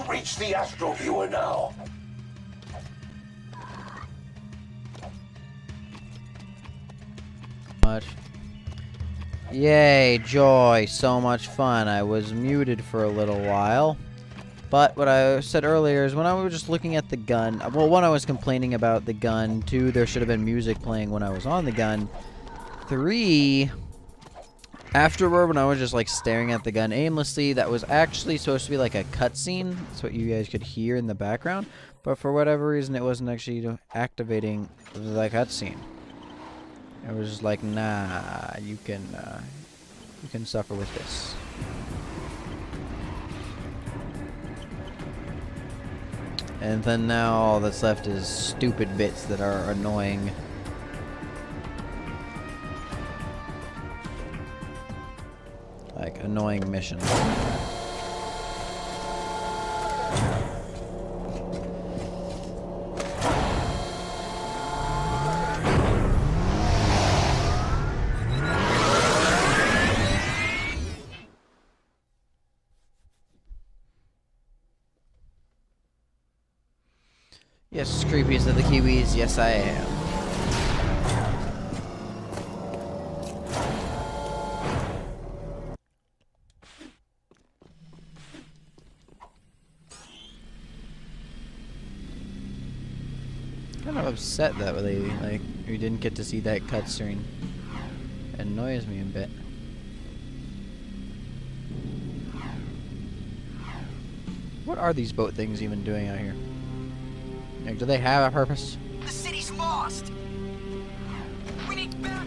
reach the Astro Viewer now. Much. Yay, joy, so much fun. I was muted for a little while. But what I said earlier is when I was just looking at the gun, well, one, I was complaining about the gun. Two, there should have been music playing when I was on the gun. Three, afterward, when I was just like staring at the gun aimlessly, that was actually supposed to be like a cutscene. That's what you guys could hear in the background. But for whatever reason, it wasn't actually activating the cutscene. It was just like, nah, you can suffer with this. And then now all that's left is stupid bits that are annoying. Like annoying missions. Yes, creepiest of the Kiwis, yes I am. Kind of upset that like we didn't get to see that cutscene. It annoys me a bit. What are these boat things even doing out here? Like, do they have a purpose? The city's lost. We need backup.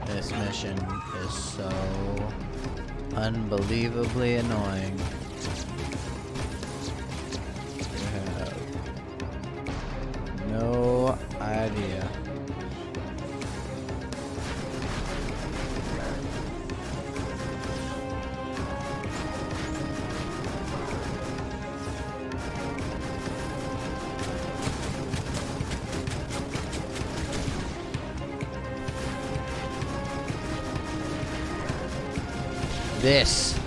This mission is so unbelievably annoying. You have no idea. This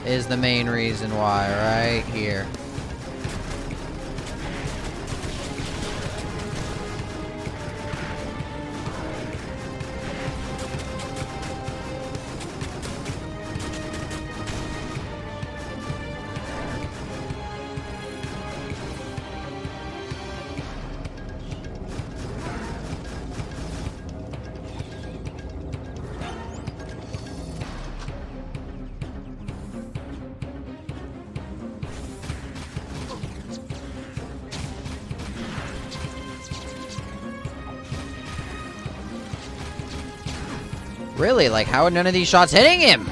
is the main reason why, right here. Really? Like, how are none of these shots hitting him?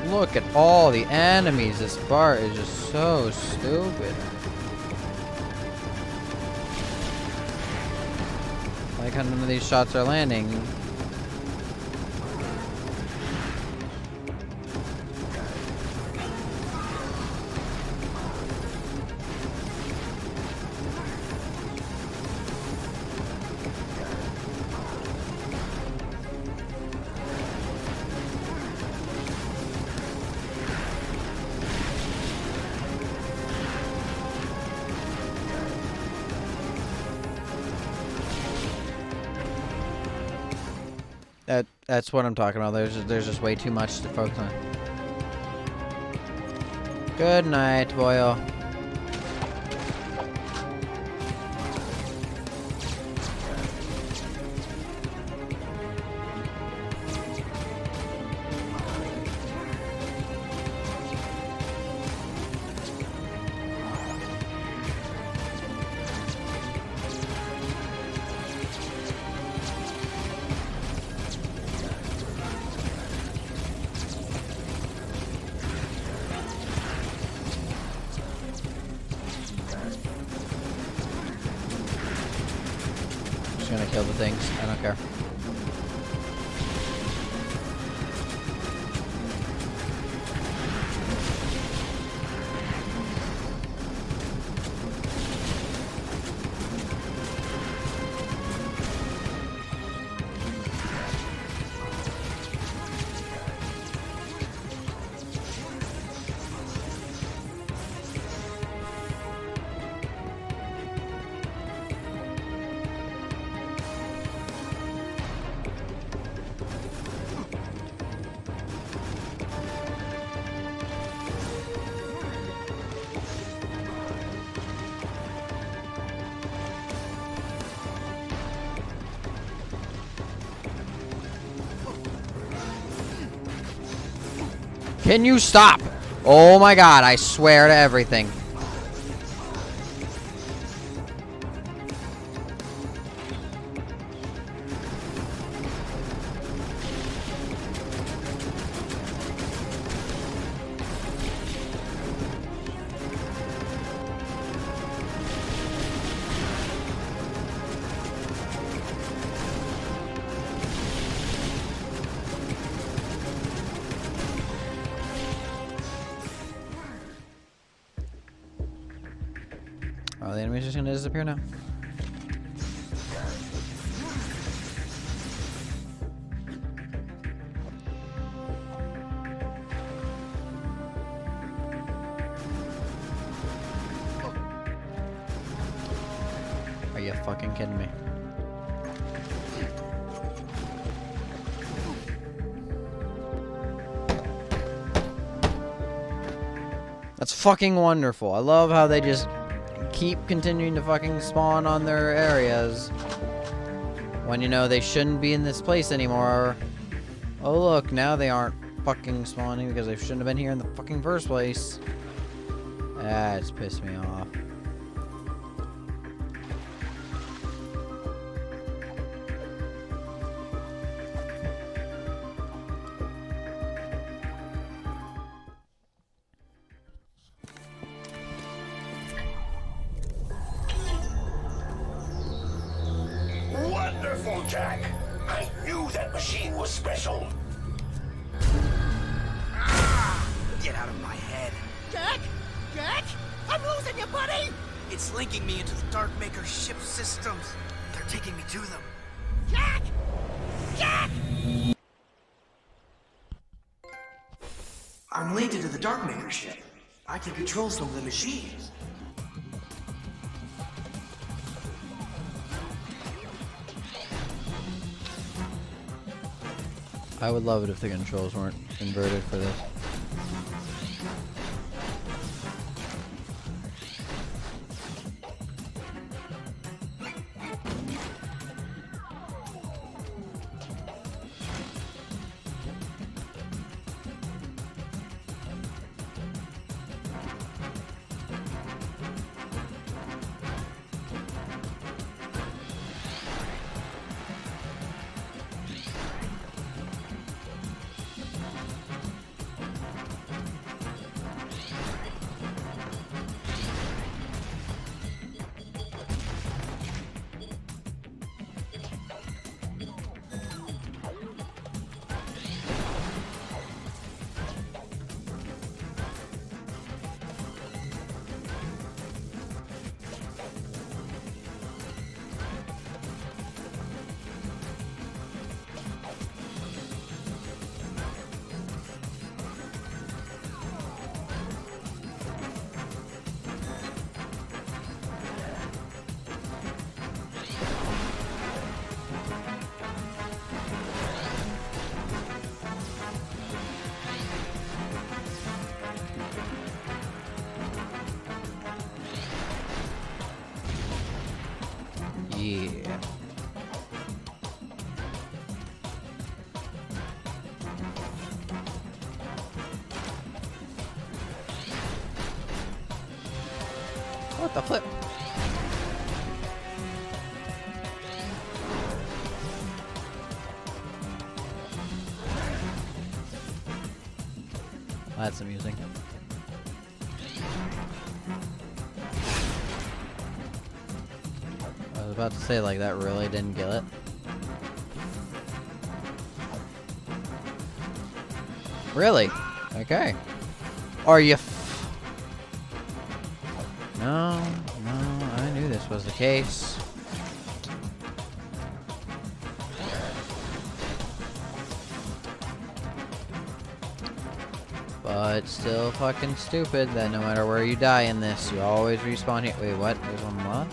Look at all the enemies. This part is just so stupid. Like how none of these shots are landing. That's what I'm talking about. There's just way too much to focus on. Good night, boyo. Just gonna kill the things. I don't care. Can you stop? Oh my god, I swear to everything. Oh, the enemy's just gonna disappear now. Are you fucking kidding me? That's fucking wonderful. I love how they just keep continuing to fucking spawn on their areas when you know they shouldn't be in this place anymore. Oh look, now they aren't fucking spawning because they shouldn't have been here in the fucking first place. Ah, it's pissed me off. Wonderful, Jak. I knew that machine was special. Get out of my head. Jak? Jak? I'm losing you, buddy! It's linking me into the Darkmaker ship systems. They're taking me to them. Jak! Jak! I'm linked into the Darkmaker ship. I can control some of the machines. I would love it if the controls weren't inverted for this. Yeah. What the flip? That's amusing. I was about to say, like, that really didn't kill it. Really? Okay. Are you No, I knew this was the case. But still fucking stupid that no matter where you die in this, you always respawn here. Wait, what? There's one more?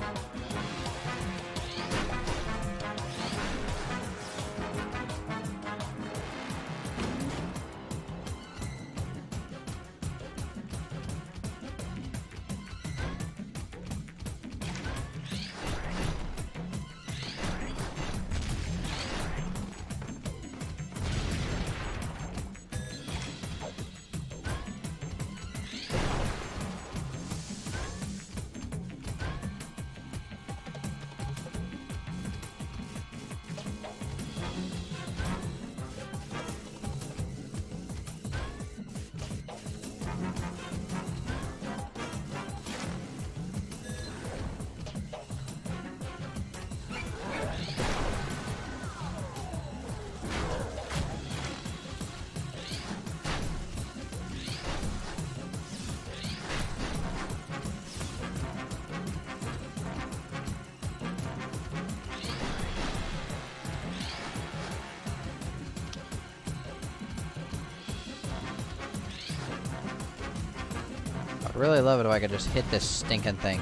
I'd really love it if I could just hit this stinking thing.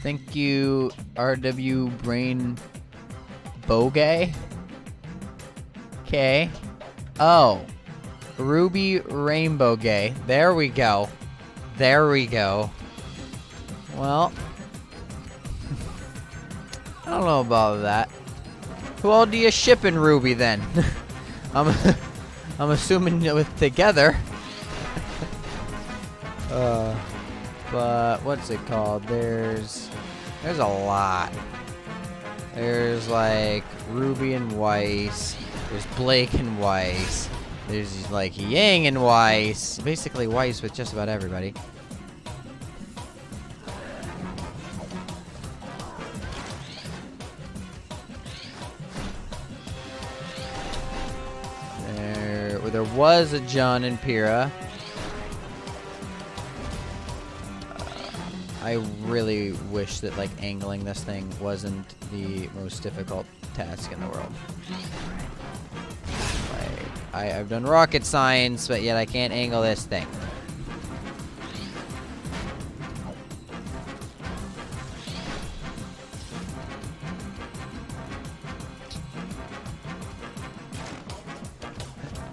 Thank you, RW Brain Bogey. Okay. Oh. Ruby Rainbow Gay. There we go. There we go. Well. I don't know about that. Who all do you ship in Ruby then? I'm assuming with together. But what's it called? There's a lot. There's like Ruby and Weiss. There's Blake and Weiss. There's like Yang and Weiss. Basically Weiss with just about everybody. There was a John and Pyrrha. I really wish that like angling this thing wasn't the most difficult task in the world. Like, I've done rocket science, but yet I can't angle this thing.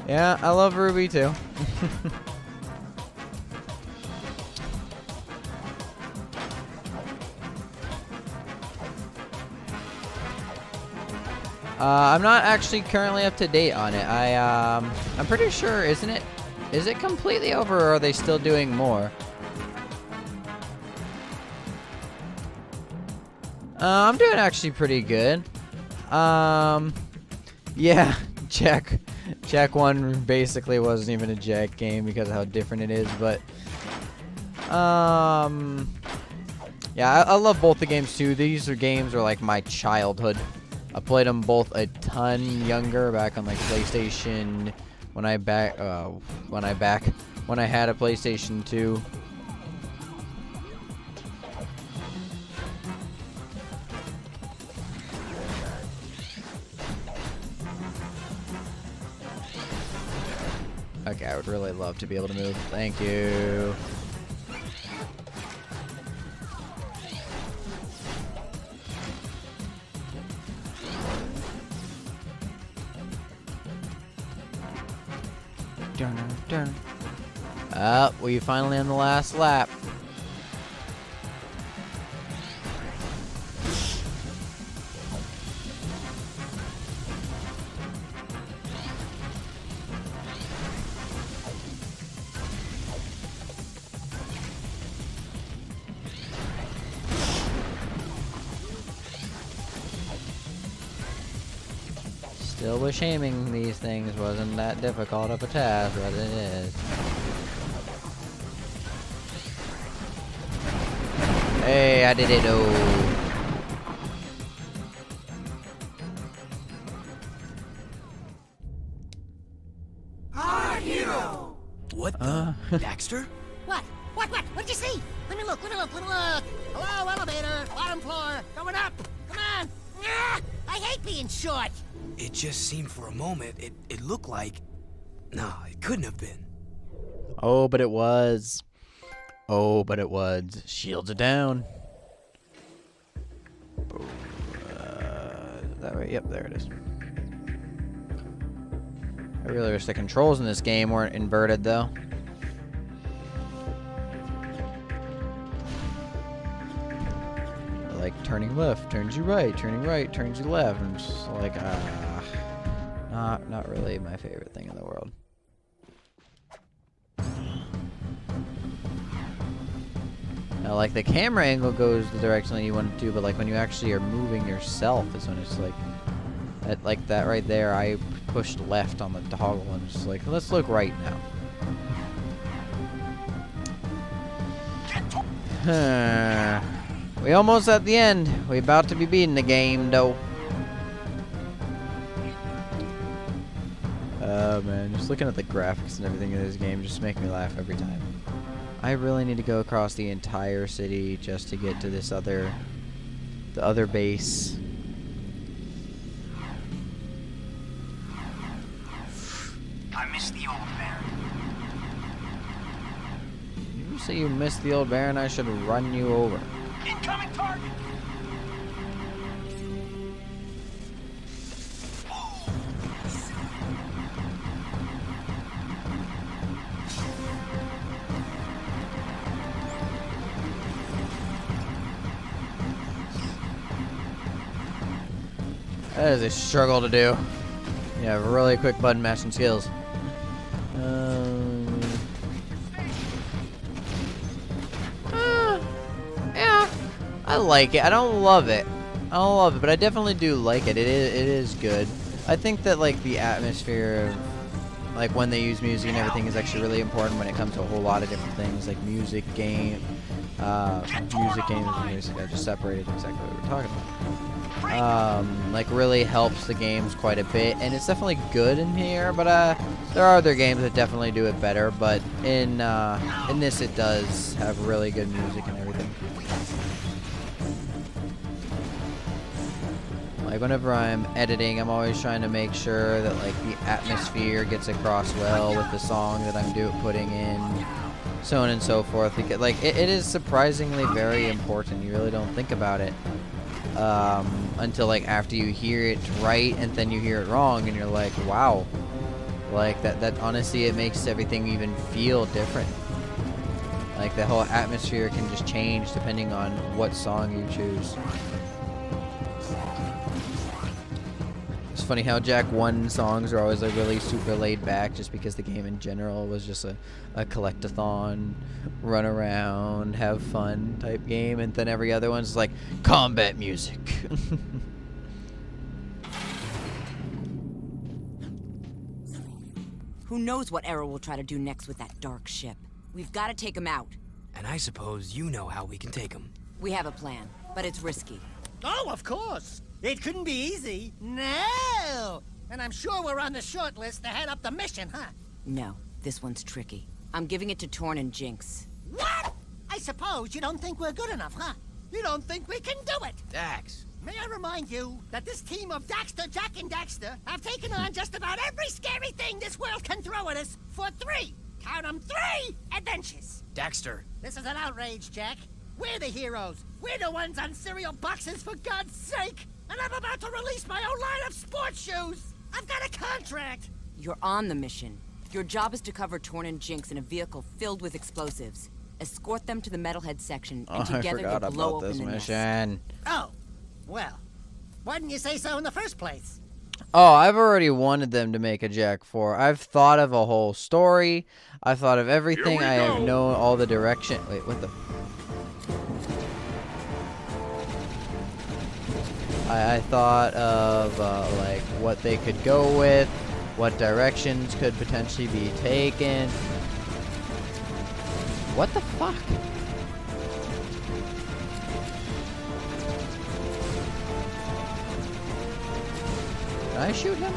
Yeah, I love Ruby too. I'm not actually currently up to date on it. I'm pretty sure, isn't it? Is it completely over, or are they still doing more? I'm doing actually pretty good. Yeah, Jak 1 basically wasn't even a Jak game because of how different it is, but yeah, I love both the games too. These games are like my childhood. I played them both a ton younger, back on like PlayStation when I had a PlayStation 2. Okay, I would really love to be able to move. Thank you. We finally on the last lap. Still wish aiming these things wasn't that difficult of a task, but it is. Hey, I did it, oh. Our hero! What the? Daxter? What? What'd you see? Let me look. Hello, elevator. Bottom floor. Going up. Come on. Ah, I hate being short. It just seemed for a moment, it looked like... No, it couldn't have been. Oh, but it was. Oh, but it was. Shields are down. Is that right? Yep, there it is. I really wish the controls in this game weren't inverted, though. Like turning left turns you right, turning right turns you left. I'm just like, not really my favorite thing in the world. Now, like the camera angle goes the direction that you want it to, but like when you actually are moving yourself is when it's like that right there. I pushed left on the toggle and it's like, let's look right now. We almost at the end. We about to be beating the game, though. Oh man, just looking at the graphics and everything in this game just make me laugh every time. I really need to go across the entire city just to get to this the other base. I miss the old Baron. You say you missed the old Baron, I should run you over. Incoming target! That is a struggle to do. You have really quick button mashing skills. Yeah, I like it. I don't love it. But I definitely do like it. It is good. I think that like the atmosphere of like when they use music and everything is actually really important when it comes to a whole lot of different things like music games and music. I just separated exactly what we're talking about. Like really helps the games quite a bit, and it's definitely good in here, but there are other games that definitely do it better, but in this it does have really good music and everything. Like whenever I'm editing, I'm always trying to make sure that like the atmosphere gets across well with the song that I'm putting in, so on and so forth. Because like it is surprisingly very important. You really don't think about it until like after you hear it right and then you hear it wrong, and you're like, wow, like that honestly it makes everything even feel different. Like the whole atmosphere can just change depending on what song you choose. It's funny how Jak3 songs are always like really super laid back just because the game in general was just a collect-a-thon, run around, have fun type game, and then every other one's like combat music. Who knows what Errol will try to do next with that dark ship. We've got to take him out. And I suppose you know how we can take him. We have a plan, but it's risky. Oh, of course. It couldn't be easy. No. And I'm sure we're on the short list to head up the mission, huh? No, this one's tricky. I'm giving it to Torn and Jinx. What? I suppose you don't think we're good enough, huh? You don't think we can do it? Dax. May I remind you that this team of Daxter, Jak, and Daxter have taken on just about every scary thing this world can throw at us for 3, count 'em, 3 adventures. Daxter. This is an outrage, Jak. We're the heroes. We're the ones on cereal boxes, for God's sake. And I'm about to release my own line of sports shoes. I've got a contract. You're on the mission. Your job is to cover Torn and Jinx in a vehicle filled with explosives. Escort them to the metalhead section, and Oh, I together forgot you'll blow about open this the nest. mission. Oh, well. Why didn't you say so in the first place? Oh, I've already wanted them to make a Jak4. I've thought of a whole story. I've thought of everything. I have known all the direction. Wait, what the? I thought of like what they could go with, what directions could potentially be taken. What the fuck? Can I shoot him?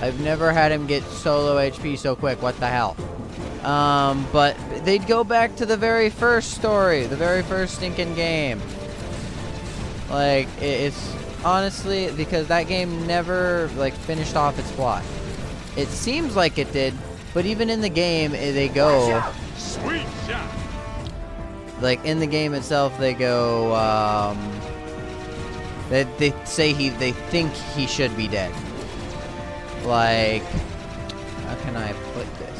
I've never had him get solo HP so quick. What the hell? But they'd go back to the very first story, the very first stinking game. Like, it's honestly because that game never like finished off its plot. It seems like it did, but even in the game, they go. Sweet shot. Like in the game itself, they go. They say they think he should be dead. Like, how can I put this?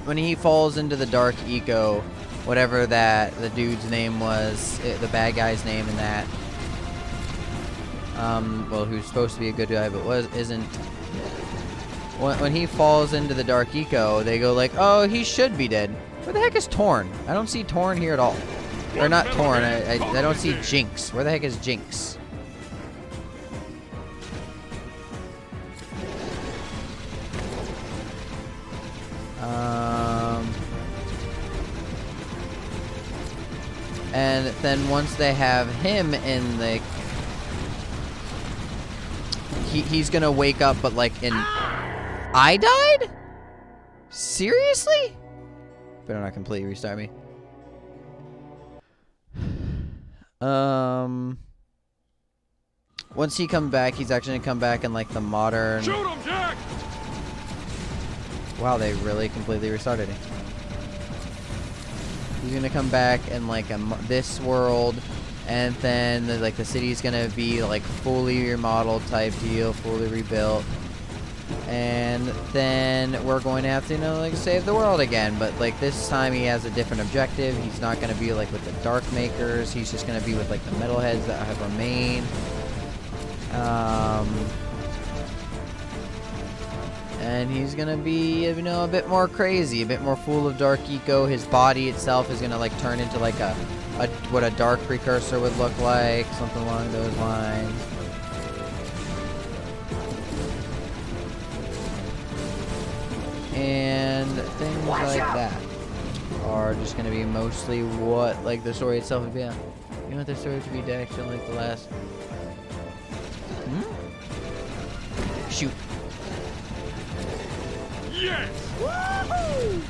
When he falls into the dark eco, whatever that the dude's name was, the bad guy's name in that, well, who's supposed to be a good guy but isn't. When he falls into the dark eco, they go like, "Oh, he should be dead." Where the heck is Torn? I don't see Torn here at all. Or not Torn. I don't see Jinx. Where the heck is Jinx? And then once they have him in the... He's gonna wake up, but like in... I died? Seriously? Better not completely restart me. Once he comes back, he's actually gonna come back in like the modern... Shoot him, Jak! Wow, they really completely restarted it. He's gonna come back in like this world, and then the city's gonna be like fully remodeled type deal, fully rebuilt, and then we're going to have to, like save the world again. But like this time he has a different objective. He's not gonna be like with the Dark Makers. He's just gonna be with like the metalheads that have remained. And he's gonna be, a bit more crazy, a bit more full of dark eco. His body itself is gonna like turn into like what a dark precursor would look like, something along those lines. And things like that are just gonna be mostly what like the story itself would be. You want the story to be actually like the last. Shoot. Yes! Woohoo!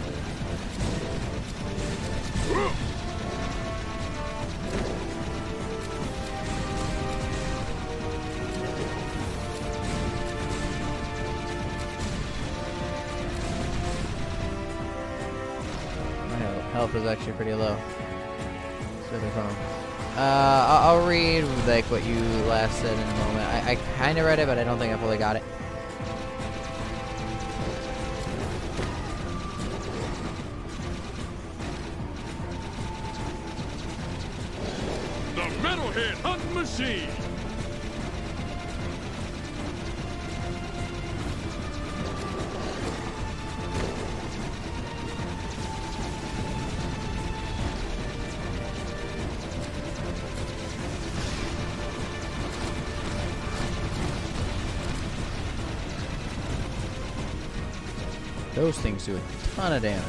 My health is actually pretty low. I'll read like what you last said in a moment. I kind of read it, but I don't think I fully got it. The Metalhead Hunting Machine! Those things do a ton of damage.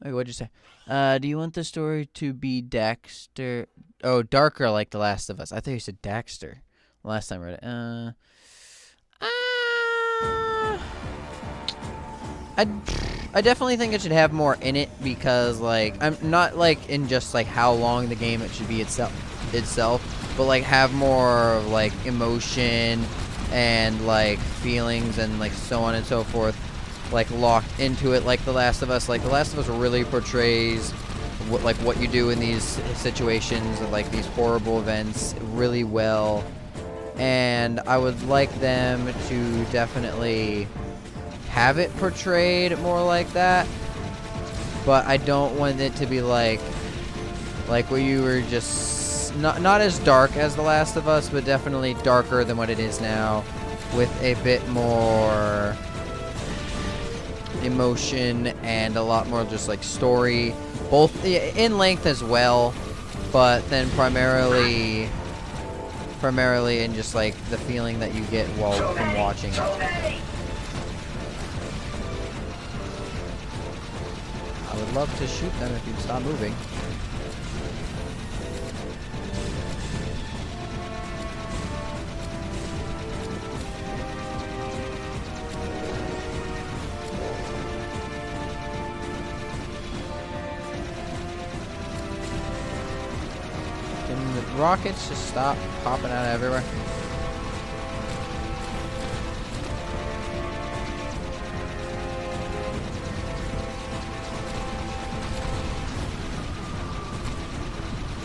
Wait, what'd you say? Do you want the story to be Daxter? Oh, darker like The Last of Us. I thought you said Daxter last time I read it. I definitely think it should have more in it because, like, I'm not, like, in just, like, how long the game it should be itself, but, like, have more, like, emotion and, like, feelings and, like, so on and so forth, like, locked into it like The Last of Us. Like, The Last of Us really portrays what you do in these situations, like, these horrible events really well, and I would like them to definitely have it portrayed more like that, but I don't want it to be like what you were just not as dark as The Last of Us, but definitely darker than what it is now, with a bit more emotion and a lot more just like story, both in length as well, but then primarily in just like the feeling that you get while from watching it. I would love to shoot them if you'd stop moving. Can the rockets just stop popping out everywhere?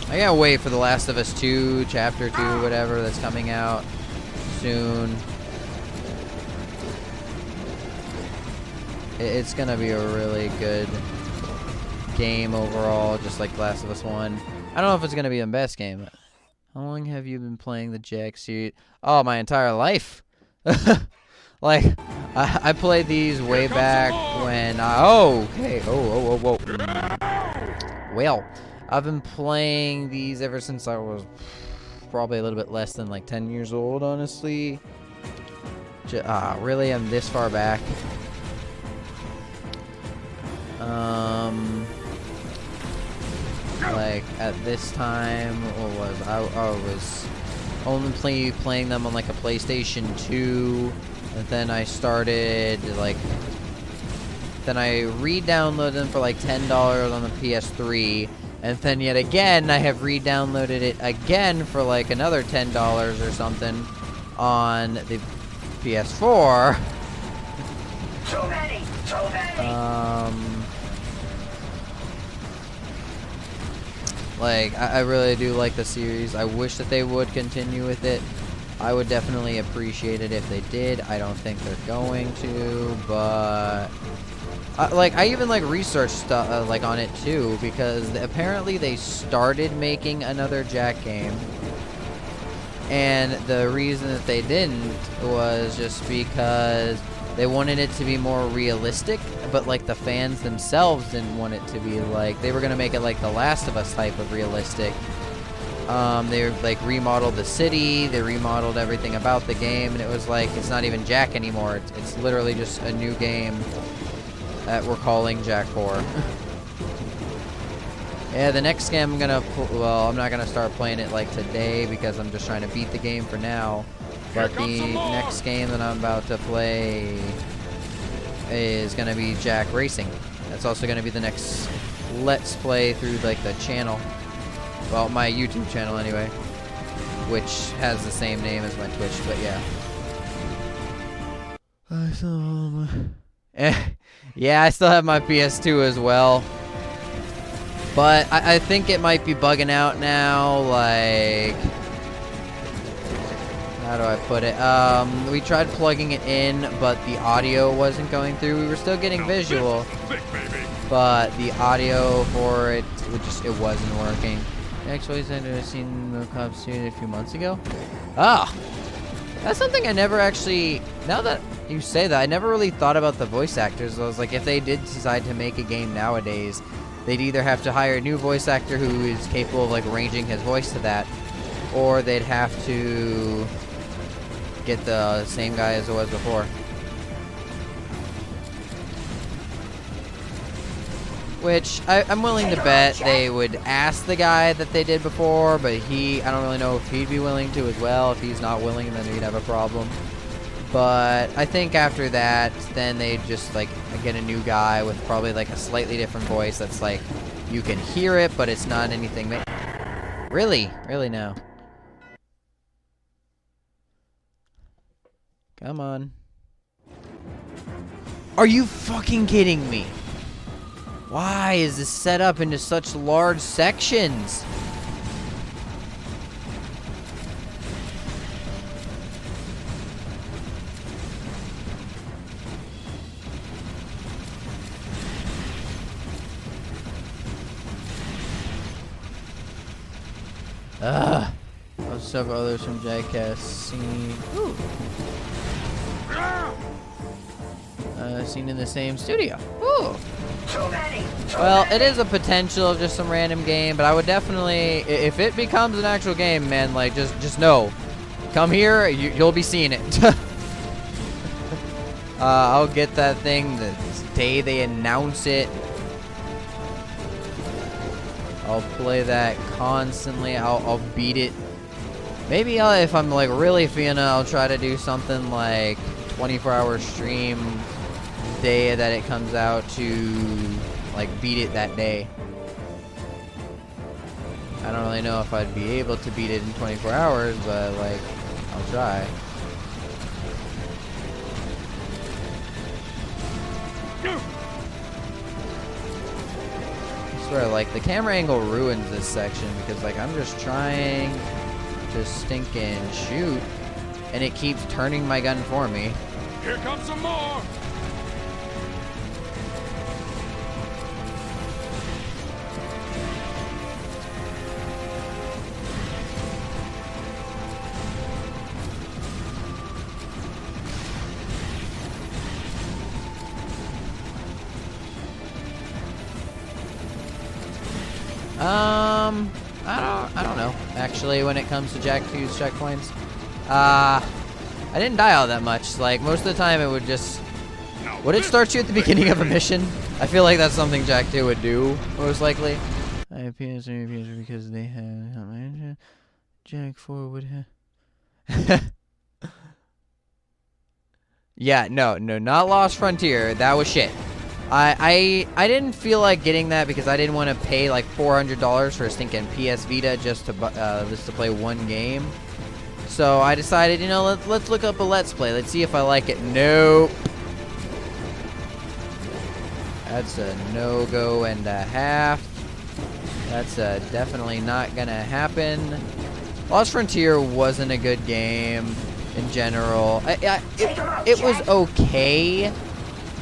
I gotta wait for The Last of Us 2, Chapter 2, whatever, that's coming out soon. It's gonna be a really good game overall, just like Last of Us 1. I don't know if it's gonna be the best game. But how long have you been playing the Jak series? Oh, my entire life. Like, I played these way back when oh, okay. Whoa. Well, I've been playing these ever since I was probably a little bit less than like 10 years old, honestly. Really, I'm this far back. Like at this time, what was I was only playing them on like a PlayStation 2, and then I started like. Then I re-downloaded them for like $10 on the PS3. And then yet again, I have re-downloaded it again for like another $10 or something on the PS4. Too many! Like, I really do like the series. I wish that they would continue with it. I would definitely appreciate it if they did. I don't think they're going to, but like I even like researched stuff like on it too, because apparently they started making another Jak game, and the reason that they didn't was just because they wanted it to be more realistic, but like the fans themselves didn't want it to be like, they were gonna make it like The Last of Us type of realistic. They like remodeled the city, they remodeled everything about the game, and it was like, it's not even Jak anymore. It's literally just a new game that we're calling Jak4. Yeah, the next game I'm gonna, well, I'm not gonna start playing it like today because I'm just trying to beat the game for now. But the next game that I'm about to play is gonna be Jak Racing. That's also gonna be the next Let's Play through like the channel. Well, my YouTube channel anyway, which has the same name as my Twitch, but yeah. Yeah, I still have my PS2 as well. But I think it might be bugging out now, like, how do I put it? We tried plugging it in, but the audio wasn't going through. We were still getting visual, but the audio for it, it wasn't working. Actually, I've seen the cops a few months ago. Ah, that's something I never actually, now that you say that, I never really thought about the voice actors. I was like, if they did decide to make a game nowadays, they'd either have to hire a new voice actor who is capable of like arranging his voice to that, or they'd have to get the same guy as it was before. Which I'm willing to bet they would ask the guy that they did before, but I don't really know if he'd be willing to as well. If he's not willing, then he'd have a problem. But I think after that, then they just like get a new guy with probably like a slightly different voice that's like you can hear it, but it's not anything. Really now. Come on. Are you fucking kidding me? Why is this set up into such large sections? Several others from Jak3 seen. Seen in the same studio. Ooh. Too many. Well, it is a potential of just some random game, but I would definitely, if it becomes an actual game, man, like just know, come here, you'll be seeing it. I'll get that thing the day they announce it. I'll play that constantly. I'll beat it. Maybe if I'm like really feeling it, I'll try to do something like 24-hour stream day that it comes out to like beat it that day. I don't really know if I'd be able to beat it in 24 hours, but like I'll try. I swear, like the camera angle ruins this section because like I'm just trying to stinking shoot and it keeps turning my gun for me. Here comes some more. I don't know. Actually, when it comes to Jak3's checkpoints, I didn't die all that much. Like most of the time, it would just it start you at the beginning of a mission? I feel like that's something Jak3 would do most likely. I have PS because they have Jak4 would have. Yeah, no, not Lost Frontier. That was shit. I didn't feel like getting that because I didn't want to pay like $400 for a stinking PS Vita just to play one game. So I decided, you know, let's look up a Let's Play. Let's see if I like it. Nope. That's a no-go and a half. That's definitely not gonna happen. Lost Frontier wasn't a good game in general. It was okay.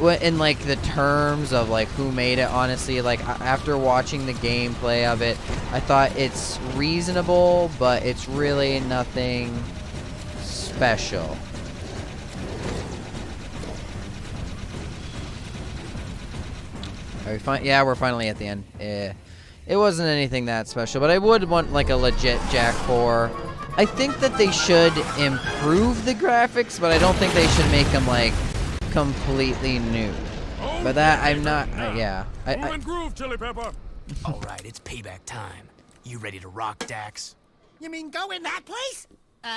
In like the terms of like who made it, honestly, like after watching the gameplay of it, I thought it's reasonable, but it's really nothing special. Are we yeah, we're finally at the end. It wasn't anything that special, but I would want like a legit Jak4. I think that they should improve the graphics, but I don't think they should make them like completely new. But that I'm not. Yeah. Move and groove, Chili Pepper. All right, it's payback time. You ready to rock, Dax? You mean go in that place?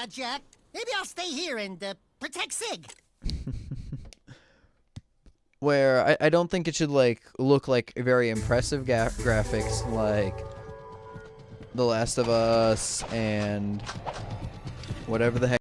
Jack, maybe I'll stay here and protect Sig. Where I don't think it should like look like very impressive graphics like The Last of Us and whatever the heck.